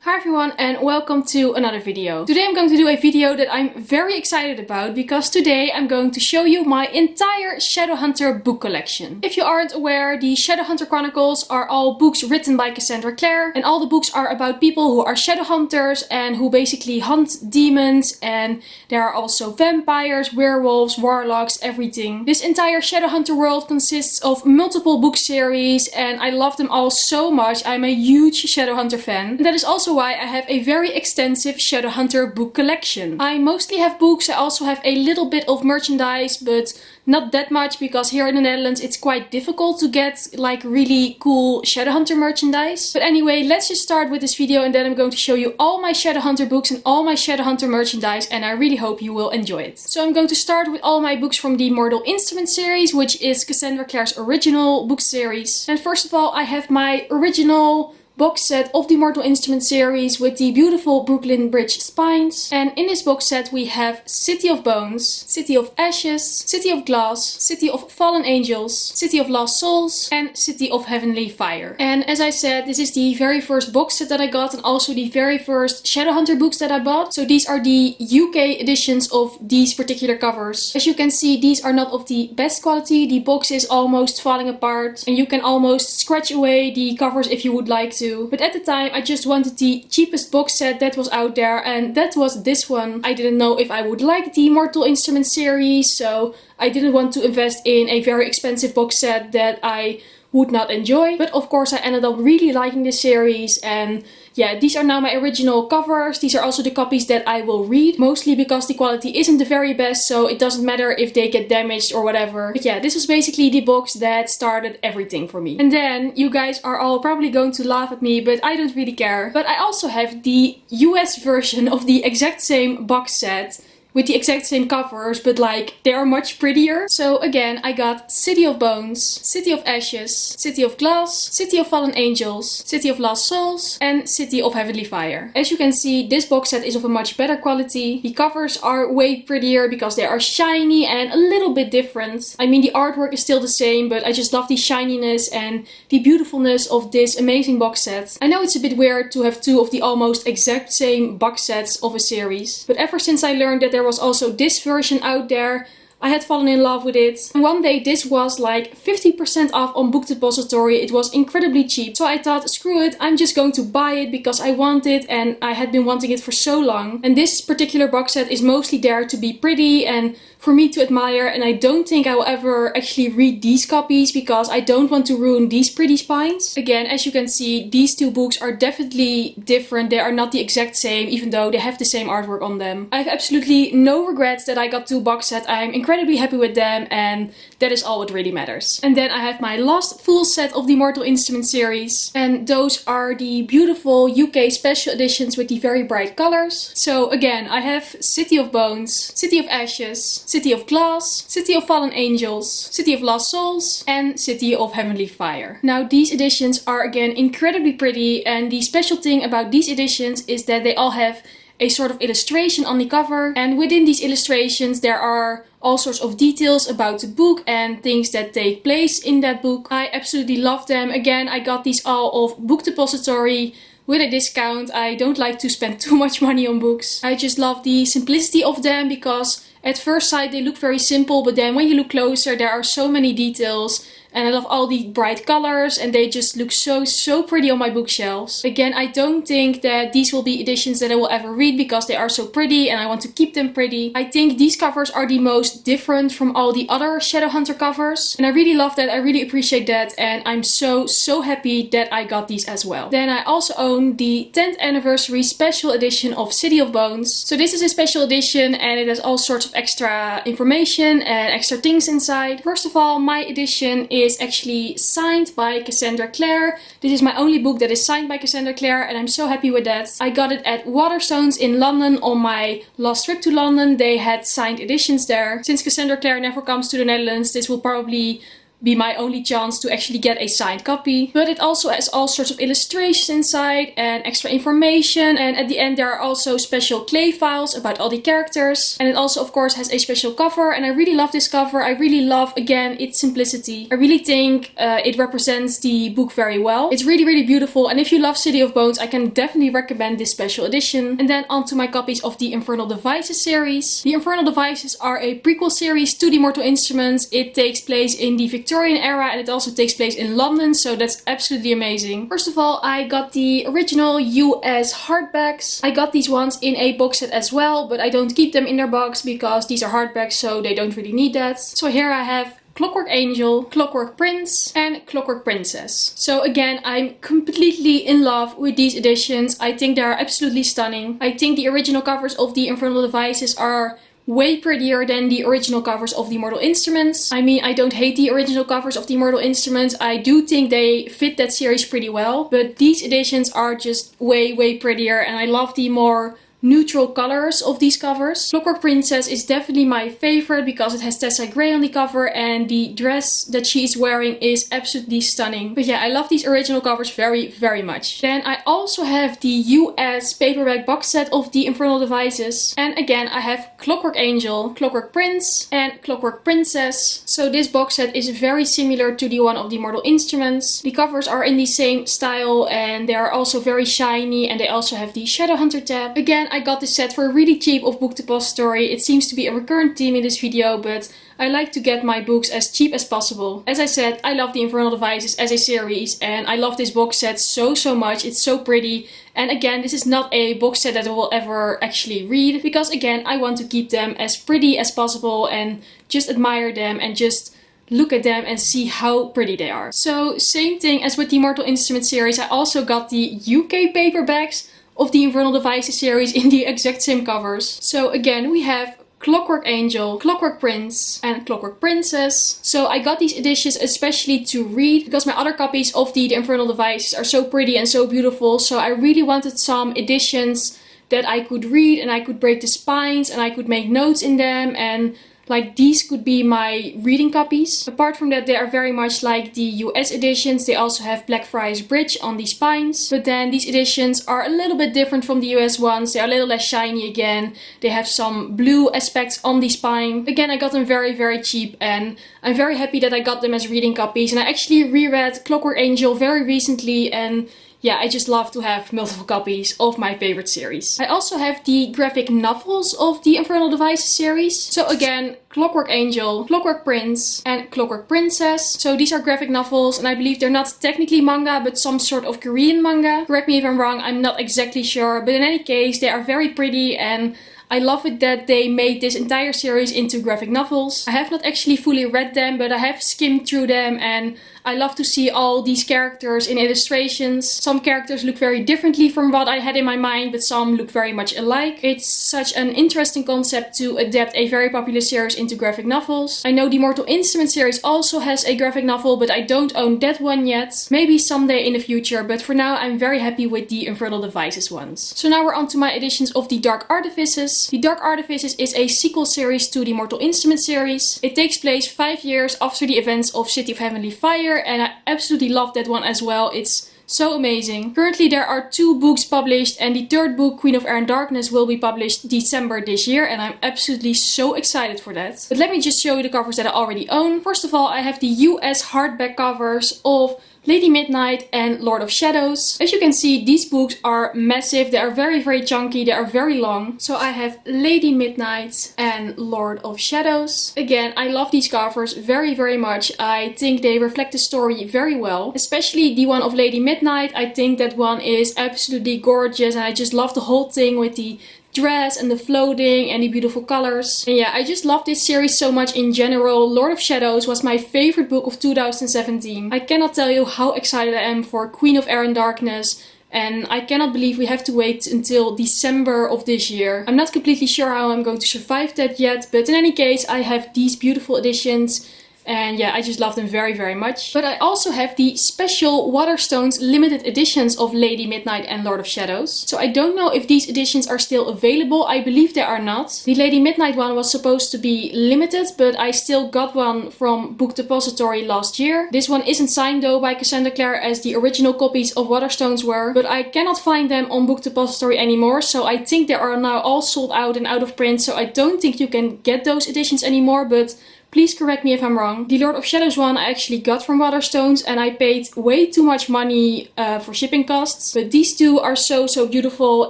Hi everyone and welcome to another video. Today I'm going to do a video that I'm very excited about because today I'm going to show you my entire Shadowhunter book collection. If you aren't aware, the Shadowhunter Chronicles are all books written by Cassandra Clare, and all the books are about people who are Shadowhunters and who basically hunt demons, and there are also vampires, werewolves, warlocks, everything. This entire Shadowhunter world consists of multiple book series and I love them all so much. I'm a huge Shadowhunter fan. And that is also why I have a very extensive Shadowhunter book collection. I mostly have books, I also have a little bit of merchandise, but not that much because here in the Netherlands it's quite difficult to get like really cool Shadowhunter merchandise. But anyway, let's just start with this video and then I'm going to show you all my Shadowhunter books and all my Shadowhunter merchandise, and I really hope you will enjoy it. So I'm going to start with all my books from the Mortal Instruments series, which is Cassandra Clare's original book series. And first of all, I have my original box set of the Mortal Instruments series with the beautiful Brooklyn Bridge spines. And in this box set we have City of Bones, City of Ashes, City of Glass, City of Fallen Angels, City of Lost Souls, and City of Heavenly Fire. And as I said, this is the very first box set that I got and also the very first Shadowhunter books that I bought. So these are the UK editions of these particular covers. As you can see, these are not of the best quality. The box is almost falling apart and you can almost scratch away the covers if you would like to. But at the time I just wanted the cheapest box set that was out there, and that was this one. I didn't know if I would like the Mortal Instruments series, so I didn't want to invest in a very expensive box set that I would not enjoy. But of course I ended up really liking this series, and yeah, these are now my original covers. These are also the copies that I will read, mostly because the quality isn't the very best, so it doesn't matter if they get damaged or whatever. But yeah, this was basically the box that started everything for me. And then you guys are all probably going to laugh at me, but I don't really care. But I also have the US version of the exact same box set with the exact same covers, but like they are much prettier. So again, I got City of Bones, City of Ashes, City of Glass, City of Fallen Angels, City of Lost Souls, and City of Heavenly Fire. As you can see, this box set is of a much better quality. The covers are way prettier because they are shiny and a little bit different. I mean, the artwork is still the same, but I just love the shininess and the beautifulness of this amazing box set. I know it's a bit weird to have two of the almost exact same box sets of a series, but ever since I learned that there was also this version out there, I had fallen in love with it. And one day this was like 50% off on Book Depository. It was incredibly cheap. So I thought, screw it, I'm just going to buy it because I want it and I had been wanting it for so long. And this particular box set is mostly there to be pretty and for me to admire, and I don't think I will ever actually read these copies because I don't want to ruin these pretty spines. Again, as you can see, these two books are definitely different. They are not the exact same, even though they have the same artwork on them. I have absolutely no regrets that I got two box sets. I'm incredibly happy with them, and that is all what really matters. And then I have my last full set of the Mortal Instruments series, and those are the beautiful UK special editions with the very bright colors. So again, I have City of Bones, City of Ashes, City of Glass, City of Fallen Angels, City of Lost Souls, and City of Heavenly Fire. Now these editions are again incredibly pretty, and the special thing about these editions is that they all have a sort of illustration on the cover, and within these illustrations there are all sorts of details about the book and things that take place in that book. I absolutely love them. Again, I got these all off Book Depository with a discount. I don't like to spend too much money on books. I just love the simplicity of them because at first sight they look very simple, but then when you look closer there are so many details. And I love all the bright colors and they just look so pretty on my bookshelves. Again, I don't think that these will be editions that I will ever read because they are so pretty and I want to keep them pretty. I think these covers are the most different from all the other Shadowhunter covers. And I really love that, I really appreciate that, and I'm so happy that I got these as well. Then I also own the 10th anniversary special edition of City of Bones. So this is a special edition and it has all sorts of extra information and extra things inside. First of all, my edition is actually signed by Cassandra Clare. This is my only book that is signed by Cassandra Clare and I'm so happy with that. I got it at Waterstones in London on my last trip to London. They had signed editions there. Since Cassandra Clare never comes to the Netherlands, this will probably be my only chance to actually get a signed copy. But it also has all sorts of illustrations inside and extra information, and at the end there are also special clay files about all the characters. And it also of course has a special cover, and I really love this cover. I really love, again, its simplicity. I really think it represents the book very well. It's really, really beautiful, and if you love City of Bones, I can definitely recommend this special edition. And then onto my copies of the Infernal Devices series. The Infernal Devices are a prequel series to the Mortal Instruments. It takes place in the Victorian era, and it also takes place in London, so that's absolutely amazing. First of all, I got the original US hardbacks. I got these ones in a box set as well, but I don't keep them in their box because these are hardbacks, so they don't really need that. So here I have Clockwork Angel, Clockwork Prince, and Clockwork Princess. So again, I'm completely in love with these editions. I think they are absolutely stunning. I think the original covers of the Infernal Devices are way prettier than the original covers of the Mortal Instruments. I mean, I don't hate the original covers of the Mortal Instruments. I do think they fit that series pretty well, but these editions are just way, way prettier, and I love the more neutral colors of these covers. Clockwork Princess is definitely my favorite because it has Tessa Gray on the cover, and the dress that she is wearing is absolutely stunning. But yeah, I love these original covers very, very much. Then I also have the US paperback box set of the Infernal Devices. And again, I have Clockwork Angel, Clockwork Prince, and Clockwork Princess. So this box set is very similar to the one of the Mortal Instruments. The covers are in the same style, and they are also very shiny, and they also have the Shadowhunter tab. Again, I got this set for really cheap off Book Depository. It seems to be a recurrent theme in this video, but I like to get my books as cheap as possible. As I said, I love the Infernal Devices as a series, and I love this box set so much. It's so pretty. And again, this is not a box set that I will ever actually read, because again, I want to keep them as pretty as possible and just admire them and just look at them and see how pretty they are. So same thing as with the Mortal Instruments series, I also got the UK paperbacks of the Infernal Devices series in the exact same covers. So again, we have Clockwork Angel, Clockwork Prince, and Clockwork Princess. So I got these editions especially to read because my other copies of the Infernal Devices are so pretty and so beautiful. So I really wanted some editions that I could read and I could break the spines and I could make notes in them, and like these could be my reading copies. Apart from that, they are very much like the US editions. They also have Blackfriars Bridge on the spines. But then these editions are a little bit different from the US ones. They are a little less shiny again. They have some blue aspects on the spine. Again, I got them very, very cheap, and I'm very happy that I got them as reading copies. And I actually reread Clockwork Angel very recently, and yeah, I just love to have multiple copies of my favorite series. I also have the graphic novels of the Infernal Devices series. So again, Clockwork Angel, Clockwork Prince, and Clockwork Princess. So these are graphic novels, and I believe they're not technically manga, but some sort of Korean manga. Correct me if I'm wrong, I'm not exactly sure. But in any case, they are very pretty, and I love it that they made this entire series into graphic novels. I have not actually fully read them, but I have skimmed through them, and I love to see all these characters in illustrations. Some characters look very differently from what I had in my mind, but some look very much alike. It's such an interesting concept to adapt a very popular series into graphic novels. I know the Mortal Instruments series also has a graphic novel, but I don't own that one yet. Maybe someday in the future, but for now I'm very happy with the Infernal Devices ones. So now we're on to my editions of the Dark Artifices. The Dark Artifices is a sequel series to the Mortal Instruments series. It takes place 5 years after the events of City of Heavenly Fire, and I absolutely love that one as well. It's so amazing. Currently there are 2 books published, and the 3rd book, Queen of Air and Darkness, will be published December this year, and I'm absolutely so excited for that. But let me just show you the covers that I already own. First of all, I have the US hardback covers of Lady Midnight and Lord of Shadows. As you can see, these books are massive. They are very, very chunky. They are very long. So I have Lady Midnight and Lord of Shadows. Again, I love these covers very, very much. I think they reflect the story very well. Especially the one of Lady Midnight. I think that one is absolutely gorgeous, and I just love the whole thing with the dress and the floating and the beautiful colors. And yeah, I just love this series so much in general. Lord of Shadows was my favorite book of 2017. I cannot tell you how excited I am for Queen of Air and Darkness, and I cannot believe we have to wait until December of this year. I'm not completely sure how I'm going to survive that yet, but in any case, I have these beautiful editions. And yeah, I just love them very, very much. But I also have the special Waterstones limited editions of Lady Midnight and Lord of Shadows. So I don't know if these editions are still available. I believe they are not. The Lady Midnight one was supposed to be limited, but I still got one from Book Depository last year. This one isn't signed though by Cassandra Clare as the original copies of Waterstones were, but I cannot find them on Book Depository anymore, so I think they are now all sold out and out of print, so I don't think you can get those editions anymore, but please correct me if I'm wrong. The Lord of Shadows one I actually got from Waterstones and I paid way too much money for shipping costs. But these two are so beautiful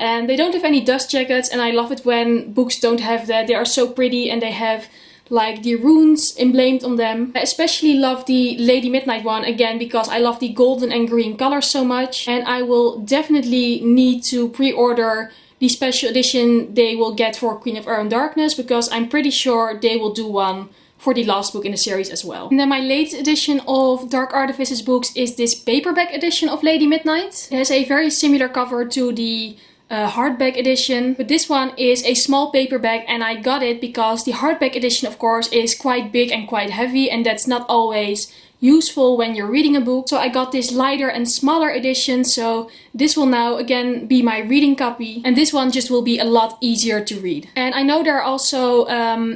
and they don't have any dust jackets, and I love it when books don't have that. They are so pretty and they have like the runes emblemed on them. I especially love the Lady Midnight one again because I love the golden and green colors so much, and I will definitely need to pre-order the special edition they will get for Queen of Air and Darkness, because I'm pretty sure they will do one for the last book in the series as well. And then my latest edition of Dark Artifices books is this paperback edition of Lady Midnight. It has a very similar cover to the hardback edition, but this one is a small paperback, and I got it because the hardback edition of course is quite big and quite heavy, and that's not always useful when you're reading a book. So I got this lighter and smaller edition, so this will now again be my reading copy, and this one just will be a lot easier to read. And I know there are also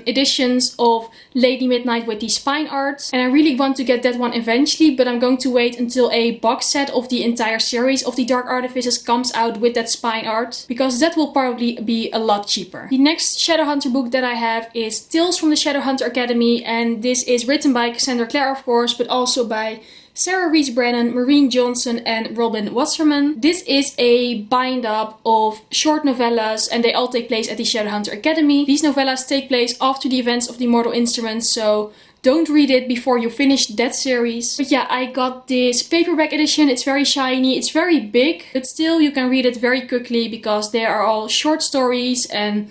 editions of Lady Midnight with the spine art, and I really want to get that one eventually, but I'm going to wait until a box set of the entire series of the Dark Artifices comes out with that spine art, because that will probably be a lot cheaper. The next Shadowhunter book that I have is Tales from the Shadowhunter Academy, and this is written by Cassandra Clare of course, but also by Sarah Rees Brennan, Maureen Johnson and Robin Wasserman. This is a bind up of short novellas, and they all take place at the Shadowhunter Academy. These novellas take place after the events of the Mortal Instruments, so don't read it before you finish that series. But yeah, I got this paperback edition. It's very shiny, it's very big, but still you can read it very quickly because they are all short stories. And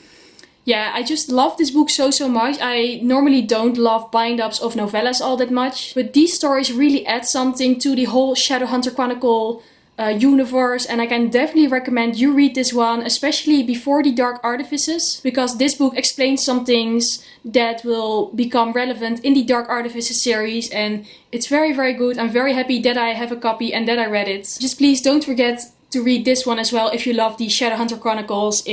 yeah, I just love this book so much. I normally don't love bind-ups of novellas all that much, but these stories really add something to the whole Shadowhunter Chronicle universe, and I can definitely recommend you read this one, especially before the Dark Artifices, because this book explains some things that will become relevant in the Dark Artifices series, and it's very good. I'm very happy that I have a copy and that I read it. Just please don't forget to read this one as well if you love the Shadowhunter Chronicles.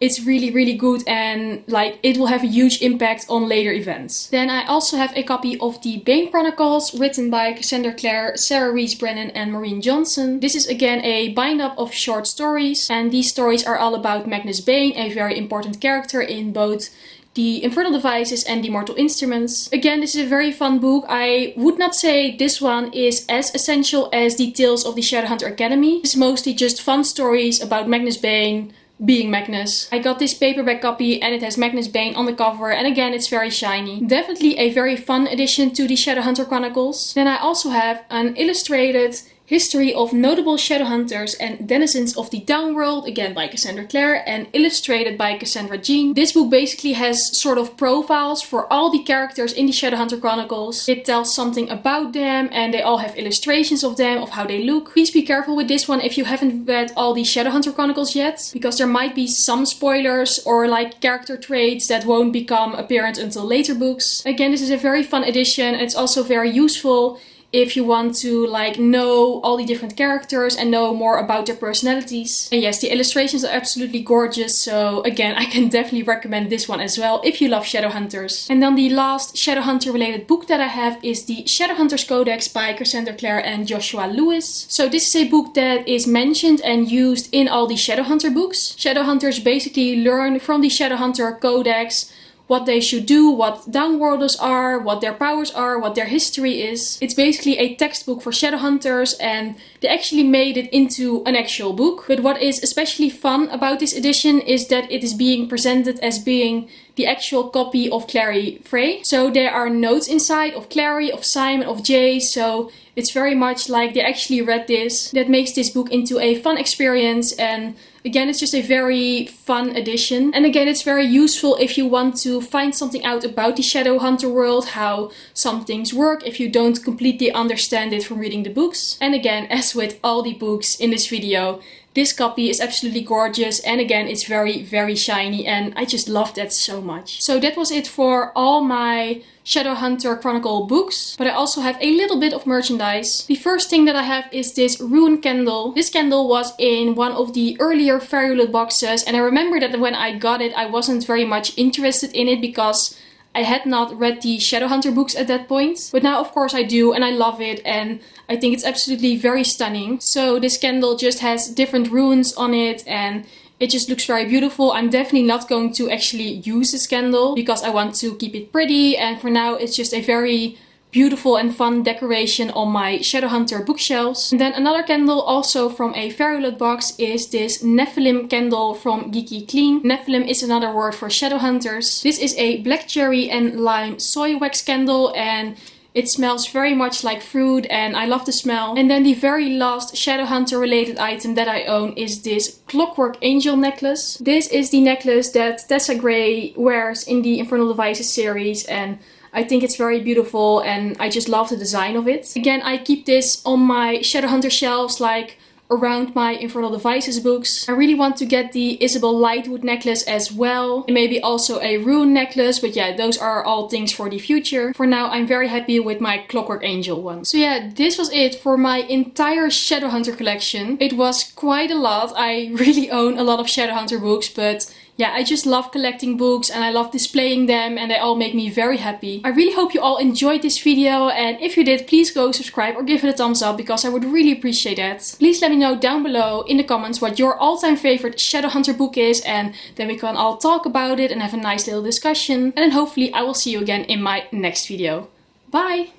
It's really good, and like it will have a huge impact on later events. Then I also have a copy of the Bane Chronicles written by Cassandra Clare, Sarah Rees Brennan and Maureen Johnson. This is again a bind up of short stories, and these stories are all about Magnus Bane, a very important character in both the Infernal Devices and the Mortal Instruments. Again, this is a very fun book. I would not say this one is as essential as the Tales of the Shadowhunter Academy. It's mostly just fun stories about Magnus Bane being Magnus. I got this paperback copy and it has Magnus Bane on the cover, and again it's very shiny. Definitely a very fun addition to the Shadowhunter Chronicles. Then I also have an illustrated history of notable Shadowhunters and denizens of the Downworld, again by Cassandra Clare and illustrated by Cassandra Jean. This book basically has sort of profiles for all the characters in the Shadowhunter Chronicles. It tells something about them and they all have illustrations of them, of how they look. Please be careful with this one if you haven't read all the Shadowhunter Chronicles yet, because there might be some spoilers or like character traits that won't become apparent until later books. Again, this is a very fun edition. It's also very useful if you want to like know all the different characters and know more about their personalities. And yes, the illustrations are absolutely gorgeous, so again I can definitely recommend this one as well if you love Shadowhunters. And then the last Shadowhunter related book that I have is the Shadowhunters Codex by Cassandra Clare and Joshua Lewis. So this is a book that is mentioned and used in all the Shadowhunter books. Shadowhunters basically learn from the Shadowhunter Codex what they should do, what Downworlders are, what their powers are, what their history is. It's basically a textbook for Shadowhunters, and they actually made it into an actual book. But what is especially fun about this edition is that it is being presented as being the actual copy of Clary Frey. So there are notes inside of Clary, of Simon, of Jay, so it's very much like they actually read this. That makes this book into a fun experience, and again, it's just a very fun edition. And again, it's very useful if you want to find something out about the Shadowhunter world, how some things work, if you don't completely understand it from reading the books. And again, as with all the books in this video, this copy is absolutely gorgeous, and again it's very, very shiny, and I just love that so much. So that was it for all my Shadowhunter Chronicle books, but I also have a little bit of merchandise. The first thing that I have is this rune candle. This candle was in one of the earlier Fairy Loot boxes, and I remember that when I got it I wasn't very much interested in it because I had not read the Shadowhunter books at that point. But now of course I do, and I love it, and I think it's absolutely very stunning. So this candle just has different runes on it, and it just looks very beautiful. I'm definitely not going to actually use this candle because I want to keep it pretty, and for now it's just a very beautiful and fun decoration on my Shadowhunter bookshelves. And then another candle also from a Fairy Loot box is this Nephilim candle from Geeky Clean. Nephilim is another word for Shadowhunters. This is a black cherry and lime soy wax candle, and it smells very much like fruit, and I love the smell. And then the very last Shadowhunter related item that I own is this Clockwork Angel necklace. This is the necklace that Tessa Gray wears in the Infernal Devices series, and I think it's very beautiful and I just love the design of it. Again, I keep this on my Shadowhunter shelves, like around my Infernal Devices books. I really want to get the Isabel Lightwood necklace as well, and maybe also a rune necklace, but yeah, those are all things for the future. For now, I'm very happy with my Clockwork Angel one. So yeah, this was it for my entire Shadowhunter collection. It was quite a lot. I really own a lot of Shadowhunter books, but yeah, I just love collecting books and I love displaying them, and they all make me very happy. I really hope you all enjoyed this video, and if you did, please go subscribe or give it a thumbs up because I would really appreciate that. Please let me know down below in the comments what your all-time favorite Shadowhunter book is, and then we can all talk about it and have a nice little discussion. And then hopefully I will see you again in my next video. Bye!